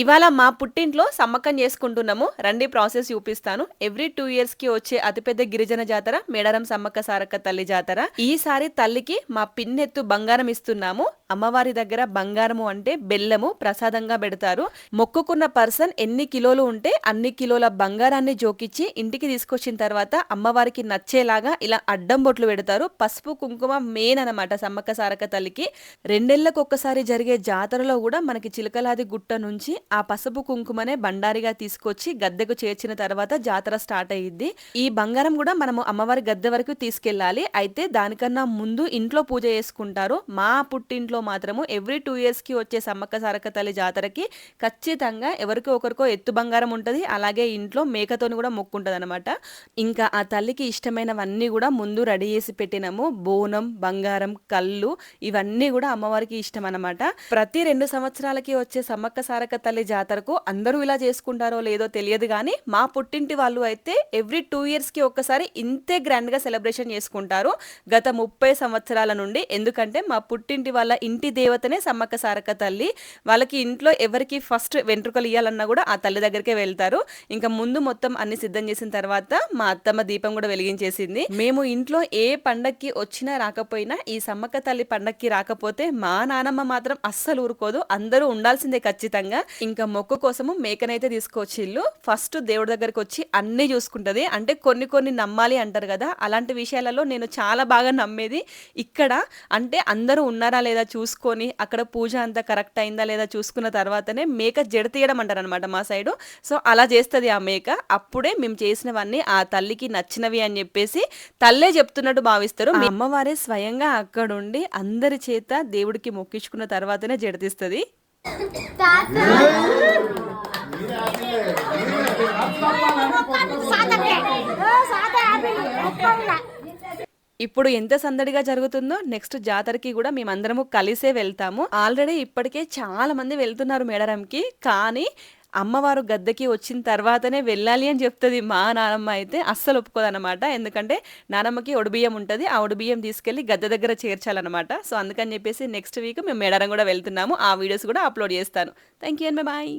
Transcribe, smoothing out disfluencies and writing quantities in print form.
ఇవాళ మా పుట్టింట్లో సమ్మక్కం చేసుకుంటున్నాము. రండి ప్రాసెస్ చూపిస్తాను. ఎవ్రీ 2 ఇయర్స్‌కి వచ్చే అతిపెద్ద గిరిజన జాతర మేడారం సమ్మక్క సారక్క తల్లి జాతర. ఈసారి తల్లికి మా పిన్నెత్తు బంగారం ఇస్తున్నాము. అమ్మవారి దగ్గర బంగారము అంటే బెల్లము ప్రసాదంగా పెడతారు. మొక్కుకున్న పర్సన్ ఎన్ని కిలోలు ఉంటే అన్ని కిలోల బంగారాన్ని జోకిచ్చి ఇంటికి తీసుకొచ్చిన తర్వాత అమ్మవారికి నచ్చేలాగా ఇలా అడ్డం బొట్లు పెడతారు. పసుపు, కుంకుమ మెయిన్ అనమాట సమ్మక్క సారక్క తల్లికి. 2 ఏళ్లకొక్కసారి జరిగే జాతరలో కూడా మనకి చిలకలాది గుట్ట నుంచి ఆ పసుపు కుంకుమనే బండారిగా తీసుకొచ్చి గద్దెకు చేర్చిన తర్వాత జాతర స్టార్ట్ అయ్యిద్ది. ఈ బంగారం కూడా మనము అమ్మవారి గద్దె వరకు తీసుకెళ్ళాలి. అయితే దానికన్నా ముందు ఇంట్లో పూజ చేసుకుంటారు. మా పుట్టింట్లో మాత్రము ఎవ్రీ 2 ఇయర్స్ కి వచ్చే సమ్మక్క సారక్క తల్లి జాతరకి ఖచ్చితంగా ఎవరికో ఒకరికో ఎత్తు బంగారం ఉంటది. అలాగే ఇంట్లో మేకతోని కూడా మొక్కుంటది అనమాట. ఇంకా ఆ తల్లికి ఇష్టమైనవన్నీ కూడా ముందు రెడీ చేసి పెట్టినాము. బోనం, బంగారం, కళ్ళు ఇవన్నీ కూడా అమ్మవారికి ఇష్టం అనమాట. ప్రతి 2 సంవత్సరాలకి వచ్చే సమ్మక్క సారక్క తల్లి జాతరకు అందరూ ఇలా చేసుకుంటారో లేదో తెలియదు గానీ మా పుట్టింటి వాళ్ళు అయితే ఎవ్రీ 2 ఇయర్స్ కి ఒక్కసారి ఇంతే గ్రాండ్ గా సెలబ్రేషన్ చేసుకుంటారు గత 30 సంవత్సరాల నుండి. ఎందుకంటే మా పుట్టింటి వాళ్ళ ఇంటి దేవతనే సమ్మక్క సారక్క తల్లి. వాళ్ళకి ఇంట్లో ఎవరికి ఫస్ట్ వెంట్రుకలు ఇయ్యాలన్నా కూడా ఆ తల్లి దగ్గరికే వెళ్తారు. ఇంకా ముందు మొత్తం అన్ని సిద్ధం చేసిన తర్వాత మా అత్తమ్మ దీపం కూడా వెలిగించేసింది. మేము ఇంట్లో ఏ పండక్కి వచ్చినా రాకపోయినా ఈ సమ్మక్క తల్లి పండక్కి రాకపోతే మా నానమ్మ మాత్రం అస్సలు ఊరుకోదు. అందరూ ఉండాల్సిందే ఖచ్చితంగా. ఇంకా మొక్కు కోసము మేకనైతే తీసుకొచ్చిళ్ళు. ఫస్ట్ దేవుడి దగ్గరికి వచ్చి అన్ని చూసుకుంటది. అంటే కొన్ని కొన్ని నమ్మాలి అంటారు కదా, అలాంటి విషయాలలో నేను చాలా బాగా నమ్మేది ఇక్కడ. అంటే అందరూ ఉన్నారా లేదా చూసుకొని అక్కడ పూజ అంతా కరెక్ట్ అయిందా లేదా చూసుకున్న తర్వాతనే మేక జడ తీయడం అంటారు అనమాట మా సైడు. సో అలా చేస్తుంది ఆ మేక. అప్పుడే మేము చేసినవన్నీ ఆ తల్లికి నచ్చినవి అని చెప్పేసి తల్లే చెప్తున్నట్టు భావిస్తారు. మీ అమ్మవారే స్వయంగా అక్కడుండి అందరి చేత దేవుడికి మొక్కించుకున్న తర్వాతనే జడతీస్తుంది. ఇప్పుడు ఎంత సందడిగా జరుగుతుందో నెక్స్ట్ జాతరకి కూడా మేమందరము కలిసే వెళ్తాము. ఆల్రెడీ ఇప్పటికే చాలా మంది వెళ్తున్నారు మేడారంకి. కానీ అమ్మవారు గద్దెకి వచ్చిన తర్వాతనే వెళ్ళాలి అని చెప్తుంది మా నానమ్మ. అయితే అస్సలు ఒప్పుకోదన్నమాట. ఎందుకంటే నానమ్మకి ఒడిబియ్యం ఉంటుంది. ఆ ఒడిబియ్యం తీసుకెళ్లి గద్దె దగ్గర చేర్చాలన్నమాట. సో అందుకని చెప్పేసి నెక్స్ట్ వీక్ మేము మేడారం కూడా వెళ్తున్నాము. ఆ వీడియోస్ కూడా అప్లోడ్ చేస్తాను. Thank you and bye.